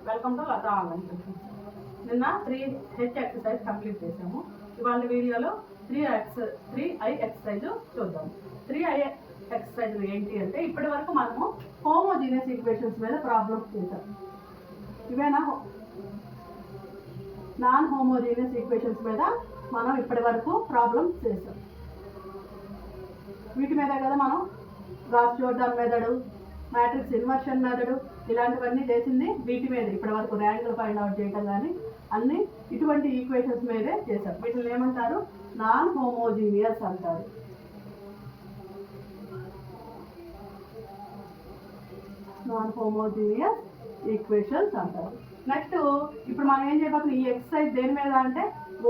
Welcome to Lata online tuition. నిన్న 3H exercise complete చేసాము. ఇవాళ వీడియోలో 3I ఎక్సర్సైజ్ చూద్దాం. 3I ఎక్సర్సైజ్ ఏంటి అంటే ఇప్పటి వరకు మనము హోమోజీనియస్ ఈక్వేషన్స్ మీద ప్రాబ్లమ్స్ చేసాం. ఇవేనా నాన్ హోమోజీనియస్ ఈక్వేషన్స్ మీద మనం ఇప్పటి వరకు ప్రాబ్లమ్స్ చేసాం. వీటి మీద కదా మనం Gauss Jordan method, matrix inversion method ఇలాంటివన్నీ చేసింది వీటి మీద. ఇప్పటి వరకు ర్యాంకులు ఫైండ్ అవుట్ చేయటం కానీ అన్ని ఇటువంటి ఈక్వేషన్స్ మీదే చేశారు. వీటిని ఏమంటారు? నాన్ హోమోజీనియస్ అంటారు. నాన్ హోమోజీనియస్ ఈక్వేషన్స్ అంటారు. నెక్స్ట్ ఇప్పుడు మనం ఏం చేయబోతున్నాం, ఈ ఎక్సర్సైజ్ దేని మీద అంటే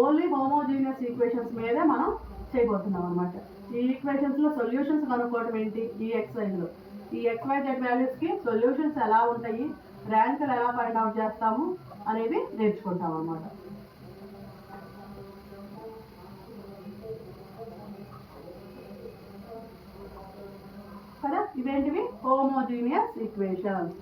ఓన్లీ హోమోజీనియస్ ఈక్వేషన్స్ మీదే మనం చేయబోతున్నాం అనమాట. ఈ ఈక్వేషన్స్ లో సొల్యూషన్స్ కనుక్కోవడం ఏంటి, ఈ ఎక్సర్సైజ్ లో ఈ XYZ వాల్యూస్ కి సొల్యూషన్స్ ఎలా ఉంటాయి, ర్యాంకులు ఎలా ఫైండ్ అవుట్ చేస్తాము అనేది నేర్చుకుంటాం అన్నమాట. కదా, ఇవేంటివి? Homogeneous equations.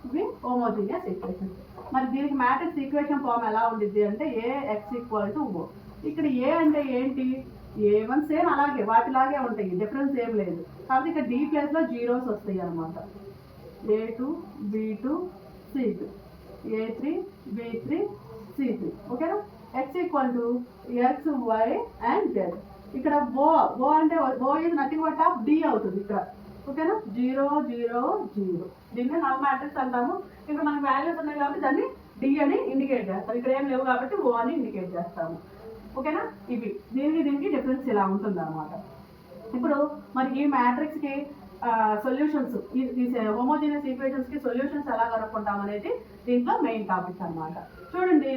ఇవి హోమోజీనియస్ ఈక్వేషన్స్. మరి దీనికి మ్యాట్రిక్స్ ఈక్వేషన్ ఫామ్ ఎలా ఉండిద్ది అంటే AX = O. ఇక్కడ ఏ అంటే ఏంటి? A1 సేమ్ అలాగే వాటిలాగే ఉంటాయి, డిఫరెన్స్ ఏం లేదు. కాబట్టి ఇక్కడ D ప్లేస్ లో జీరోస్ వస్తాయి అనమాట. A2 B2 C2 A3 B3 C3. ఓకేనా? X = X Y and Z. ఇక్కడ O అంటే O is nothing but of D అవుతుంది ఇక్కడ. ఓకేనా? 0 0 0. దీన్ని నల్ మ్యాట్రిక్స్ అంటాము. ఇక్కడ మనకి వాల్యూస్ ఉన్నాయి కాబట్టి దాన్ని D అని ఇండికేట్ చేస్తాం. ఇక్కడ ఏం లేవు కాబట్టి O అని ఇండికేట్ చేస్తాము. ఓకేనా? ఇవి దీనికి డిఫరెన్స్ ఇలా ఉంటుంది అనమాట. ఇప్పుడు మరి ఈ మ్యాట్రిక్స్ కి సొల్యూషన్స్, ఈ హోమోజీనియస్ ఈక్వేషన్స్ కి సొల్యూషన్స్ ఎలా కనుక్కుంటాం అనేది దీంట్లో మెయిన్ టాపిక్ అనమాట. చూడండి,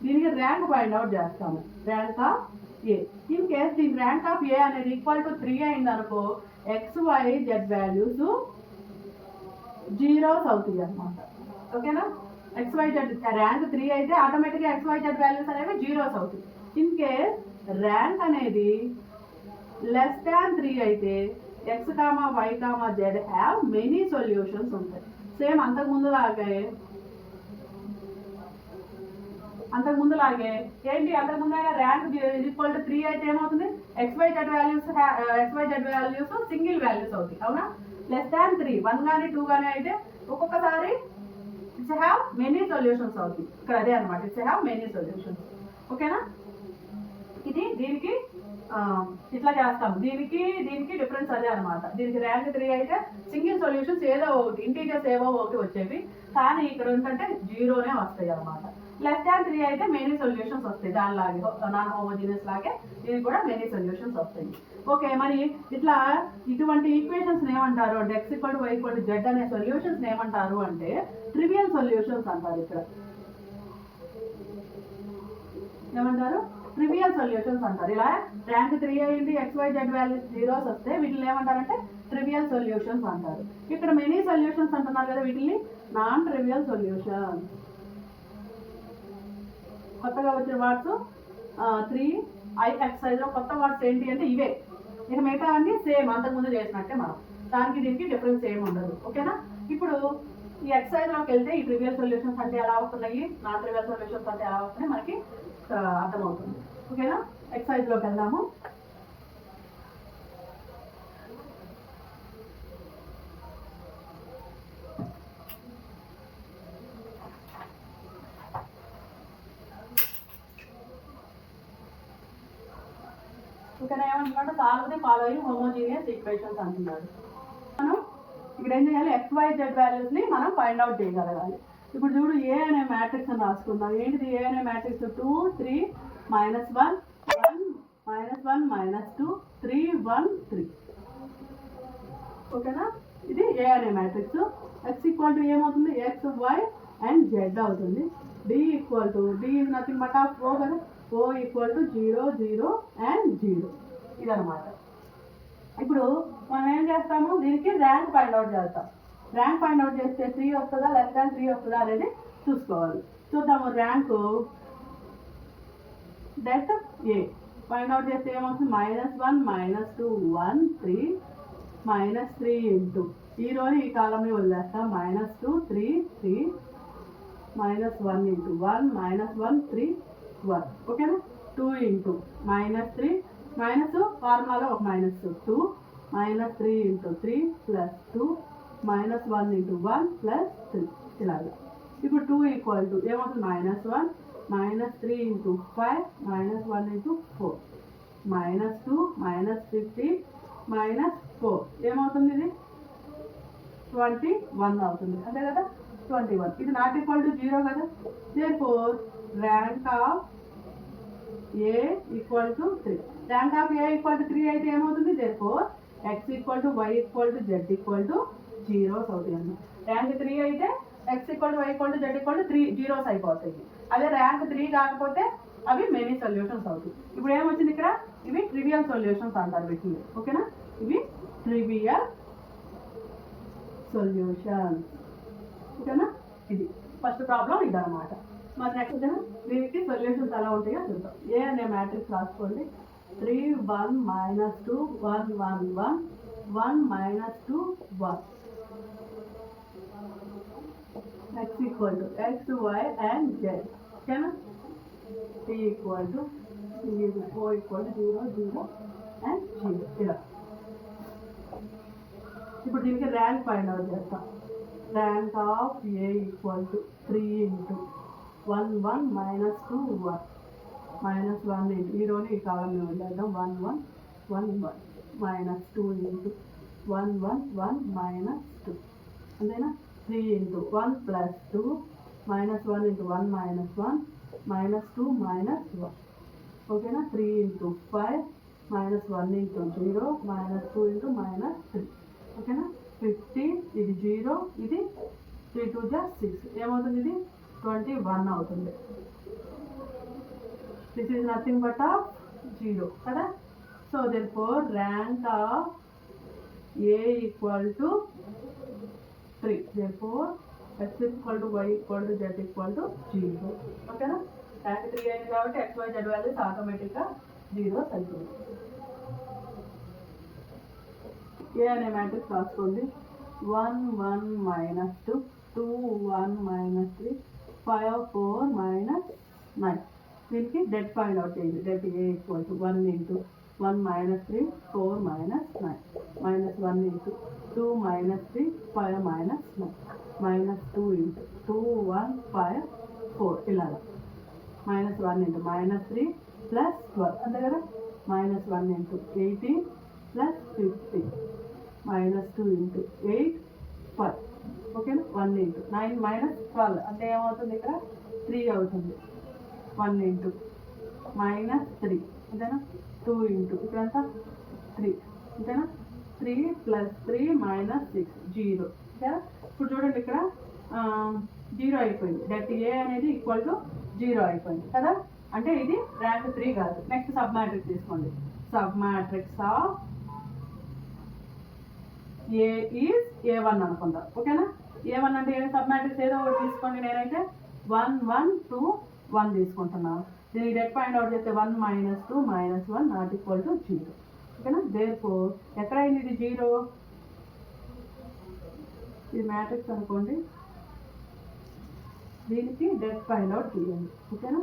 దీనికి ర్యాంక్ ఫైండ్ అవుట్ చేస్తాము. Rank of A. In case దీని ర్యాంక్ ఆఫ్ ఏ అనేది = 3 అయింది అనుకో, XYZ వాల్యూస్ జీరోస్ అవుతాయి అనమాట. ఓకేనా? XYZ ర్యాంక్ 3 అయితే ఆటోమేటిక్గా XYZ వాల్యూస్ అనేవి జీరోస్ అవుతాయి. ఇన్ కేస్ ర్యాంక్ అనేది <3 అయితే X, Y, Z have many solutions ఉంటాయి. సేమ్ అంతకుముందులాగే ఏంటి, అంతకుముందు ర్యాంక్ = 3 అయితే ఏమవుతుంది? XYZ వాల్యూస్ సింగిల్ వాల్యూస్ అవుతాయి. అవునా? <3 1 కానీ 2 కానీ అయితే ఒక్కొక్కసారి ఇట్స్ హ్యావ్ మెనీ సొల్యూషన్స్ అవుతాయి. ఇక్కడ అదే అనమాట, ఇట్స్ హ్యావ్ మెనీ సొల్యూషన్స్. ఓకేనా? ఇది దీనికి ఇట్లా చేస్తాం. దీనికి డిఫరెన్స్ అదే అనమాట. దీనికి ర్యాంక్ 3 అయితే సింగిల్ సొల్యూషన్స్ ఏదో ఒకటి, ఇంటీజర్స్ ఏవో ఒకటి వచ్చేవి, కానీ ఇక్కడ ఏంటంటే జీరోనే వస్తాయి అనమాట. <3 అయితే మెనీ సొల్యూషన్స్ వస్తాయి. దానిలాగే నాన్ హోమోజీనియస్ లాగే దీనికి కూడా మెనీ సొల్యూషన్స్ వస్తాయి. ఓకే, మరి ఇట్లా ఇటువంటి ఈక్వేషన్స్ ఏమంటారు అంటే X = Y = Z అనే సొల్యూషన్స్ ఏమంటారు అంటే ట్రివియల్ సొల్యూషన్స్ అంటారు. ఇక్కడ ఏమంటారు? ట్రివియల్ సొల్యూషన్స్ అంటారు. ఇలా ర్యాంక్ 3 అయింది, XYZ వాల్యూస్ జీరోస్ వస్తే వీటిని ఏమంటారంటే ట్రివియల్ సొల్యూషన్స్ అంటారు. ఇక్కడ మెనీ సొల్యూషన్స్ అంటున్నారు కదా, వీటిని నాన్ ట్రివియల్ సొల్యూషన్స్. కొత్తగా వచ్చిన వర్డ్స్ 3I ఎక్సర్సైజ్ లో కొత్త వర్డ్స్ ఏంటి అంటే ఇవే. ఇక మిగతా అన్ని సేమ్ అంతకుముందు చేసినట్టే మనం, దానికి దీనికి డిఫరెన్స్ ఏమి ఉండదు. ఓకేనా? ఇప్పుడు ఈ ఎక్సర్సైజ్ లోకి వెళ్తే ఈ ట్రివియల్ సొల్యూషన్స్ అంటే ఎలా వస్తున్నాయి, నాన్ ట్రివియల్ సొల్యూషన్స్ అంటే ఎలా వస్తున్నాయి మనకి అర్థమవుతుంది. ఓకేనా? ఎక్సర్సైజ్ లోకి వెళ్దాము. ఇక్కడ ఏమంటున్నాడు? Solve the following homogeneous equations అంటున్నాడు. మనం ఇక్కడ ఏం చేయాలి? XYZ వాల్యూస్ ని మనం ఫైండ్ అవుట్ చేయగలగాలి. ఇప్పుడు చూడు, ఏ అనే మ్యాట్రిక్స్ అని రాసుకుందాం. ఏంటిది ఏ అనే మ్యాట్రిక్స్? 2 3 -1 1 -1 -2 3 1 3. ఓకేనా? ఇది ఏ అనే మ్యాట్రిక్స్. X = ఏమవుతుంది? X Y and Z అవుతుంది. D is nothing but of O కదా, O = 0 0 and 0. ఇదనమాట. ఇప్పుడు మనం ఏం చేస్తాము, దీనికి ర్యాంక్ ఫైండ్ అవుట్ చేస్తాం. ర్యాంక్ ఫైండ్ అవుట్ చేస్తే 3 వస్తుందా, <3 వస్తుందా అనేది చూసుకోవాలి. చూద్దాము. Rank that A find out చేస్తే ఏమవుతుంది? -1 -2 1 3 -3 ఇంటూ ఈ రోజు ఈ కాలంని వదిలేస్తాం -2 3 3 -1 ఇంటూ 1 -1 3 1 ఓకేనా. 2 ఇంటూ -3 మైనస్ ఫార్ములాలో ఒక -2 -3 ఇంటూ 3 ప్లస్ 2 -1 ఇంటూ 1 ప్లస్ 3 ఇలాగా. ఇప్పుడు 2 ఈక్వల్ టు ఏమవుతుంది -1 -3 ఇంటూ 5 -1 ఇంటూ 4 -2 -15 -4 ఏమవుతుంది ఇది 21 అవుతుంది అంతే కదా. 21 ఇది నాట్ ఈక్వల్ టు 0 కదా. Therefore rank of A equal to 3. Rank of A equal to 3 అయితే ఏమవుతుంది therefore x equal to y equal to z equal to 0 అవుతుంది. ర్యాంక్ 3 అయితే x equal to y equal to z equal to 3 zeros అయిపోతాయి. అదే rank 3 కాకపోతే అవి many solutions అవుతాయి. ఇప్పుడు ఏమొచ్చింది ఇక్కడ ఇవి ట్రివియల్ సొల్యూషన్స్ అంటారు వీటిని ఓకేనా. ఇవి ట్రివియల్ సొల్యూషన్స్ ఓకేనా. ఇది ఫస్ట్ ప్రాబ్లం ఇదన్నమాట. మరి నెక్స్ట్ దీనికి సొల్యూషన్స్ ఎలా ఉంటాయో చూద్దాం. ఏ అనే మ్యాట్రిక్స్ రాసుకోండి. 3 1 -2 1 1 1 1 -2 1 x equal to x y and z ఓకేనా. t equal to 4 equal to 0 0 and 0 ఇలా. ఇప్పుడు దీనికి ర్యాంక్ ఫైండ్ అవుట్ చేస్తాం. Rank of A equal to 3 into 1 1 -2 1 -1 into ఈ రోజు ఈ కాలం వదిలేద్దాం 1 1 1 1 -2 ఇంటూ 1 1 1 -2 అంతేనా. 3 ఇంటూ 1 ప్లస్ 2 -1 ఇంటూ 1 -1 -2 -1 ఓకేనా. 3 ఇంటూ 5 -1 ఇంటూ 0 -2 ఇంటూ -3 ఓకేనా. 50 ఇది 0 ఇది 3 2 6 ఏమవుతుంది ఇది 21 అవుతుంది. This is nothing but of 0 కదా. So therefore rank of A equal to 3 therefore x equal to y equal to z equal to 0 ఓకేనా. ర్యాంక్ 3 అయింది కాబట్టి x y z వాల్యూస్ ఆటోమేటిక్గా 0 అవుతుంది. ఏ అనే మ్యాట్రిక్స్ రాసుకోండి. 1 1 -2 2 1 -3 5 4 -9 దీనికి డెట్ ఫైండ్ అవుట్ చేయండి. Det A equal to 1 into 1 -3 4 -9 -1 into 2 -3 5 -9 -2 into 2 1 5 4 ఇలాగ. -1 ఇంటూ -3 ప్లస్ 12 అంతే కదా. -1 ఇంటూ 18 ప్లస్ 50 -2 ఇంటూ 8 5 ఓకేనా. 1 ఇంటూ 9 -12 అంటే ఏమవుతుంది ఇక్కడ 3 అవుతుంది. 1 ఇంటూ -3 అంతేనా. 2 ఇంటూ ఇక్కడంతా 3 అంతేనా. 3 ప్లస్ 3 -6 0 ఓకేనా. ఇప్పుడు చూడండి ఇక్కడ 0 అయిపోయింది. డెట్ ఏ అనేది ఈక్వల్ టు 0 అయిపోయింది కదా. అంటే ఇది ర్యాంక్ 3 కాదు. నెక్స్ట్ సబ్ మ్యాట్రిక్స్ తీసుకోండి. Sub matrix of A is A1 అనుకుందాం ఓకేనా. A1 అంటే ఏ సబ్ మ్యాట్రిక్స్ ఏదో ఒకటి తీసుకోండి. నేనైతే 1 1 2 1 తీసుకుంటున్నాను. దీనికి డెట్ ఫైండ్ అవుట్ చేస్తే 1 -2 -1 నాట్ ఈక్వల్ టు 0 ఓకేనా. దేర్ఫోర్ ఎక్కడైంది ఇది 0 ఇది మ్యాట్రిక్స్ అనుకోండి. దీనికి డెట్ ఫైండ్ అవుట్ చేయండి ఓకేనా.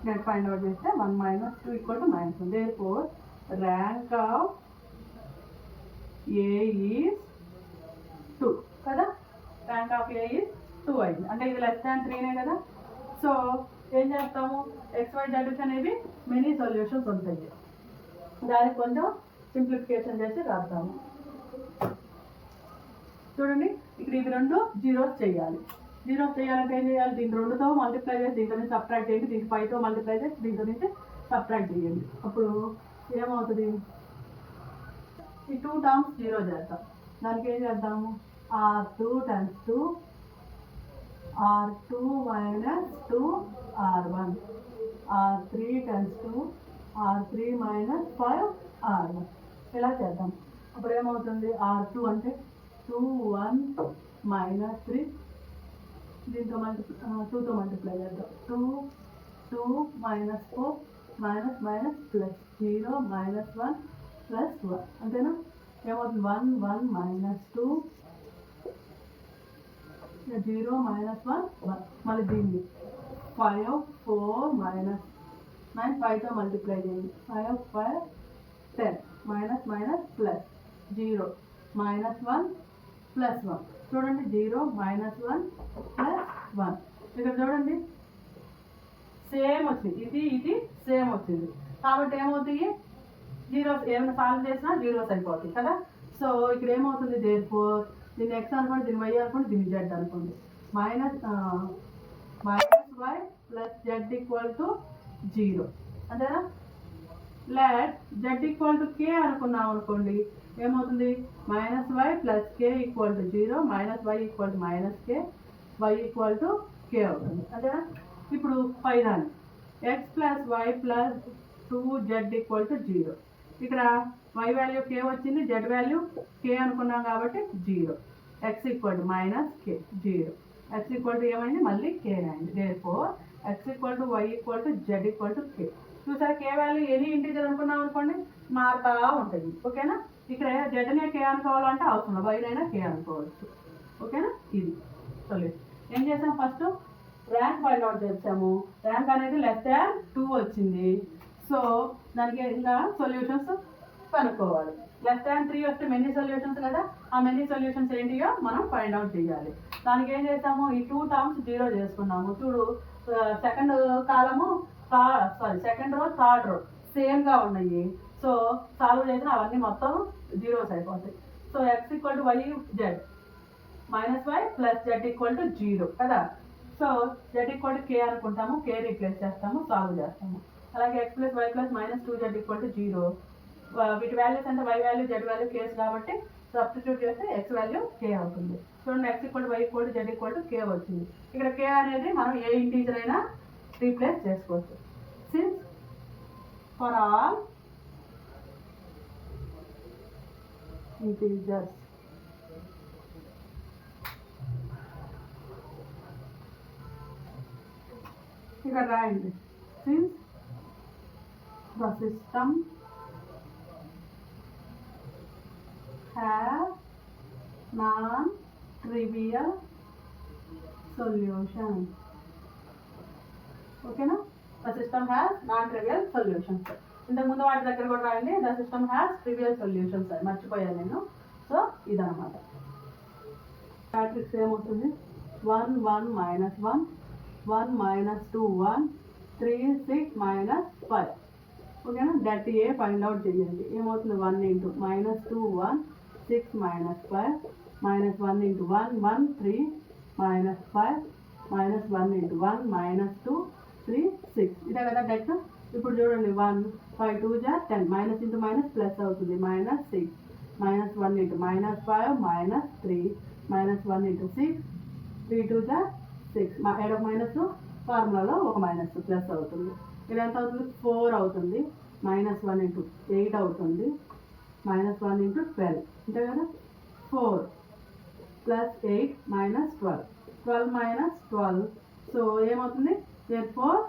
డెట్ ఫైండ్ అవుట్ చేస్తే 1 -2 equal to -1 therefore rank of A is 2 కదా. ర్యాంక్ ఆఫ్ ఏ ఈజ్ 2 అయింది. అంటే ఇది <3 కదా. సో ఏం చేస్తాము XYZ అనేవి మెనీ సొల్యూషన్స్ ఉంటాయి. దానికి కొంచెం సింప్లిఫికేషన్ చేసి రాద్దాము. చూడండి ఇక్కడ ఇవి రెండు జీరోస్ చేయాలి. జీరోస్ చేయాలంటే ఏం చేయాలి. దీని 2తో మల్టిప్లై చేసి దీంట్లో నుంచి సబ్ట్రాక్ట్ చేయండి. దీనికి 5తో మల్టిప్లై చేసి దీంట్లో నుంచి సబ్ట్రాక్ట్ చేయండి. అప్పుడు ఏమవుతుంది ఈ 2 టర్మ్స్ 0 చేద్దాం. దానికి ఏం చేద్దాము R2 × 2 R2 - 2 R1 R3 × 2 R3 - 5 R1 ఇలా చేద్దాం. అప్పుడు ఏమవుతుంది R2 అంటే 2 1 -3 దీంతో 2తో మల్టిప్లై చేద్దాం. 2 2 -4 -+ 0 -1 ప్లస్ 1 అంతేనా. ఏమవుతుంది 1 1 మైనస్ 2 0 మైనస్ 1 1. మళ్ళీ దీన్ని 5 4 మైనస్ 9 5తో మల్టిప్లై చేయండి. 5 5 10 minus minus plus 0 minus 1 plus 1. చూడండి 0 మైనస్ 1 ప్లస్ 1. ఇక్కడ చూడండి సేమ్ వచ్చింది, ఇది సేమ్ వచ్చింది. కాబట్టి ఏమవుతాయి జీరోస్, ఏమైనా సాల్వ్ చేసినా జీరోస్ అయిపోతాయి కదా. సో ఇక్కడ ఏమవుతుంది దేర్ఫోర్ దీన్ని ఎక్స్ అనుకోండి, దీన్ని వై అనుకోండి, దీన్ని జెడ్ అనుకోండి. Minus y plus z equal to 0 అంతేనా. Let z equal to k అనుకున్నాం అనుకోండి, ఏమవుతుంది minus y plus k equal to 0 minus y equal to minus k y equal to k అవుతుంది అంతేనా. ఇప్పుడు పైదాన్ని x plus y plus 2z equal to 0. ఇక్కడ y value k వచ్చింది, z value k అనుకున్నాం కాబట్టి 0. x equal to minus k 0. x equal to ఏమైంది మళ్ళీ k అయింది. Therefore x equal to y equal to z equal to k. చూసారా k value any integer అనుకున్నాం అనుకోండి మారుతా ఉంటుంది. ఓకేనా. ఇక్కడ జెడ్నే k అనుకోవాలంటే అవసరం, వైనైనా k అనుకోవచ్చు. ఓకేనా. ఇది సొల్యూషన్. ఏం చేసాం ఫస్ట్ ర్యాంక్ ఫైండ్ అవుట్ చేసాము. ర్యాంక్ అనేది లెస్ దాన్ 2 వచ్చింది. సో దానికి ఇంకా సొల్యూషన్స్ కనుక్కోవాలి. లెస్ దాన్ 3 వస్తే మెనీ సొల్యూషన్స్ కదా, ఆ మెనీ సొల్యూషన్స్ ఏంటియో మనం ఫైండ్ అవుట్ చేయాలి. దానికి ఏం చేసాము ఈ 2 టర్మ్స్ 0 చేసుకున్నాము. చూడు సెకండ్ కాలము సెకండ్ రో థర్డ్ రో సేమ్గా ఉన్నాయి. సో సాల్వ్ చేసిన అవన్నీ మొత్తం జీరోస్ అయిపోతాయి. So x equal to y z minus y plus z equal to 0 కదా. So z equal to k అనుకుంటాము, కే రీప్లేస్ చేస్తాము, సాల్వ్ చేస్తాము. అలాగే x plus y plus minus 2z equal to 0. వీటి వాల్యూస్ అంటే y value z value k's కాబట్టి substitute చేస్తే x value k అవుతుంది. చూడండి x equal to y equal to z equal to k వచ్చింది. ఇక్కడ కే అనేది మనం ఏ ఇంటీజర్ అయినా రీప్లేస్ చేసుకోవచ్చు. సిన్స్ ఫర్ ఆల్ ఇంటీజర్స్ ఇక్కడ రాయండి. Since the system has non-trivial solutions. ఓకేనా. the system has non-trivial solutions. ఇంతకు ముందు వాటి దగ్గర కూడా రాయండి the system has trivial solutions అని మర్చిపోయాను నేను. సో ఇదన్నమాట మ్యాట్రిక్స్ ఏమవుతుంది 1 1 మైనస్ 1 1 మైనస్ 2 1 3 6 మైనస్ 5. ఓకేనా. దట్ ఏ ఫైండ్ అవుట్ చేయండి. ఏమవుతుంది 1 into minus 2 1 6 minus 5 minus 1 into 1 1 3 minus 5 minus 1 into 1 minus 2 3 6. ఇదే కదా డెట్. ఇప్పుడు చూడండి 1 5 2 జా 10 మైనస్ ఇంటూ మైనస్ ప్లస్ అవుతుంది minus 6 minus 1 into minus 5 minus 3 minus 1 into 6 3 2 జా 6. ఏడొక మైనస్ ఫార్ములాలో ఒక మైనస్ ప్లస్ అవుతుంది. ఇది ఎంత అవుతుంది 4 అవుతుంది. మైనస్ 1 ఇంటూ 8 అవుతుంది. మైనస్ 1 ఇంటూ 12 అంతే కదా. 4 ప్లస్ 8 మైనస్ 12 12 మైనస్ 12. సో ఏమవుతుంది దేర్ఫోర్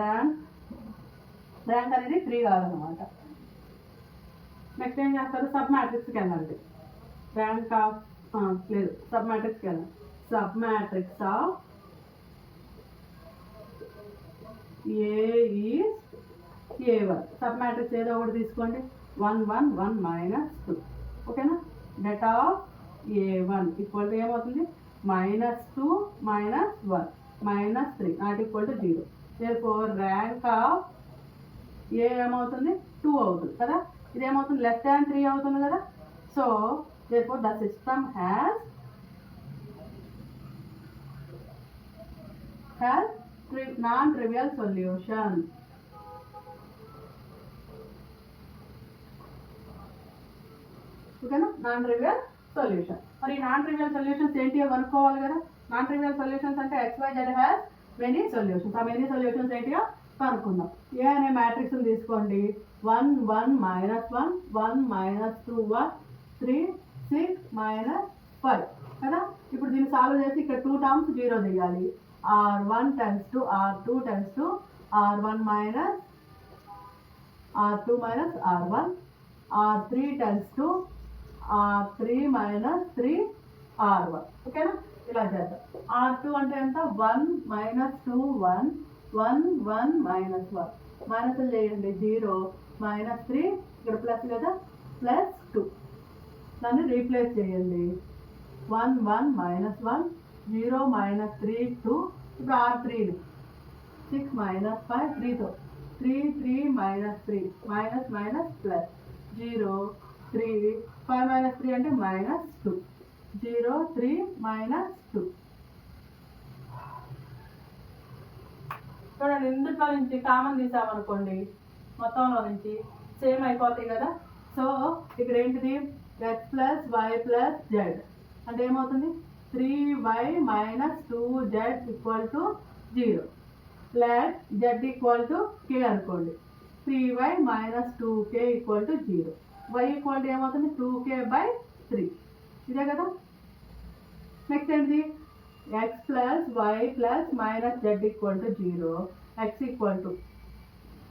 ర్యాంక్ అనేది 3 కాదనమాట. నెక్స్ట్ ఏం చేస్తారు సబ్ మ్యాట్రిక్స్కి వెళ్ళండి. ర్యాంక్ ఆఫ్ లేదు సబ్ మ్యాట్రిక్స్కి వెళ్ళండి. Sub matrix of A is A1. Sub matrix ఏదో ఒకటి తీసుకోండి. 1 1 1 మైనస్ 2. ఓకేనా. Det of A1 equal to ఏమవుతుంది minus 2 minus 1 minus 3 not equal to 0. Therefore rank of A ఏమవుతుంది 2 అవుతుంది కదా. ఇది ఏమవుతుంది లెస్ దాన్ 3 అవుతుంది కదా. So therefore the system has non-trivial solution. ఓకేనా. Non trivial solution. మరి నాన్ ట్రివియల్ సొల్యూషన్స్ ఏంటి కనుక్కోవాలి కదా. నాన్ ట్రివియల్ సొల్యూషన్స్ అంటే x y z has many solutions. ఆ మెనీ సొల్యూషన్స్ ఏంటియో కనుక్కుందాం. ఏ అనే మ్యాట్రిక్స్ తీసుకోండి. 1 1 మైనస్ 1 1 మైనస్ 2 1 3 6 మైనస్ 5 కదా. ఇప్పుడు దీన్ని సాల్వ్ చేసి ఇక్కడ 2 టర్మ్స్ 0 తీయాలి. R1 times 2 R2 times 2 R1 minus R2 minus R1 R3 tends to R3 minus 3 R1. ఓకేనా? ఇలా చేద్దాం. R2 అంటే ఎంత? 1 minus 2 1 1 1 minus 1 మైనస్ చేయండి. 0 minus 3 ఇక్కడ ప్లస్ కదా, ప్లస్ 2 దాన్ని రీప్లేస్ చేయండి. 1 1 minus 1 0 minus 3 2. ఇప్పుడు R3 6 minus 5 3తో 3 3 minus 3 minus minus plus 0 3 5 minus 3 అంటే minus 2 0 3 minus 2. చూడండి, ఇందులో నుంచి కామన్ తీసామనుకోండి, మొత్తంలో నుంచి సేమ్ అయిపోతాయి కదా. సో ఇక్కడ ఏంటిది? x plus y plus z అంటే ఏమవుతుంది? 3y minus 2z equal to 0 ప్లస్ z ఈక్వల్ టు k అనుకోండి. 3y minus 2k equal to 0. y equal to ఏమవుతుంది? 2k/3. ఇదే కదా. నెక్స్ట్ ఏంటిది? x plus y plus minus z equal to 0. x equal to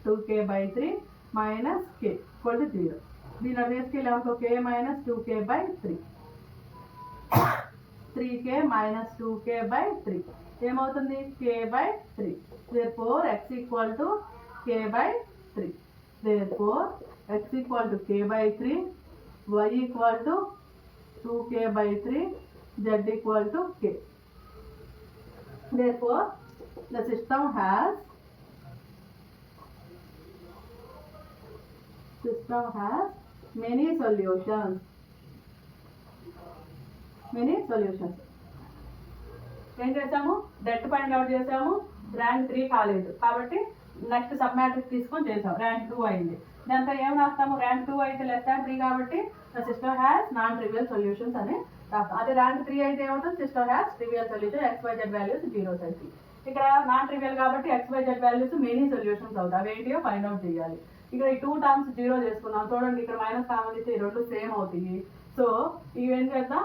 2k/3 minus k equal to 0. దీని వేసుకెళ్ళి అనుకో, k minus 2k/3 3k minus 2k/3 ఏమవుతుంది? k/3. therefore x equal to k/3. therefore x equal to k/3, y equal to 2k/3, z equal to k. therefore the system has many solutions. ఏం చేసాము? Debt find out చేసాము. Rank 3 కాలేదు కాబట్టి next sub matrix తీసుకొని చేసాం. Rank 2 అయింది. దాంతో ఏం రాస్తాము? ర్యాంక్ 2 అయితే <3 కాబట్టి system has non trivial solutions అని రాస్తాం. అదే ర్యాంక్ 3 అయితే ఏమవుతుంది? System has trivial solution XYZ values 0 అవుతాయి. ఇక్కడ నాన్ ట్రివియల్ కాబట్టి XYZ వాల్యూస్ మెనీ సొల్యూషన్స్ అవుతాయి. అవి ఏంటియో ఫైండ్ అవుట్ చేయాలి. ఇక్కడ ఈ 2 టర్మ్స్ 0 చేసుకున్నాం. చూడండి, ఇక్కడ మైనస్ కామన్ ఇస్తే ఈ రెండు సేమ్ అవుతాయి. సో ఇవి ఏం చేద్దాం?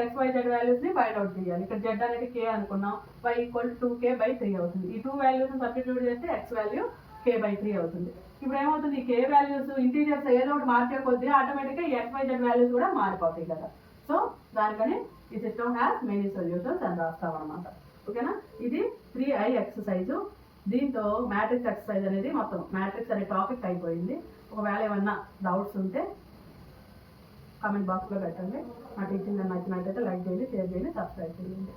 XYZ వాల్యూస్ని ఫైండ్ అవుట్ చేయాలి. ఇక్కడ z అనేది k అనుకున్నాం. y ఈక్వల్ టు 2k/3 అవుతుంది. ఈ 2 వాల్యూస్ని సబ్స్టిట్యూట్ చేస్తే x వాల్యూ k/3 అవుతుంది. ఇప్పుడు ఏమవుతుంది? ఈ k వాల్యూస్ ఇంటీజర్స్ ఏదో ఒకటి మార్చే కొద్దీ ఆటోమేటిక్గా ఈ XYZ వాల్యూస్ కూడా మారిపోతాయి కదా. సో దానికని ఈ సిస్టమ్ హ్యాస్ మెనీ సొల్యూషన్స్ అని రాస్తాం అనమాట. ఓకేనా? ఇది 3i ఎక్సర్సైజు. దీంతో మ్యాట్రిక్స్ ఎక్సర్సైజ్ అనేది మొత్తం మ్యాట్రిక్స్ అనే టాపిక్ అయిపోయింది. ఒకవేళ ఏమన్నా డౌట్స్ ఉంటే కామెంట్ బాక్స్లో పెట్టండి. నా టీచింగ్ నచ్చినట్లయితే లైక్ చేయండి, షేర్ చేయండి, సబ్స్క్రైబ్ చేయండి.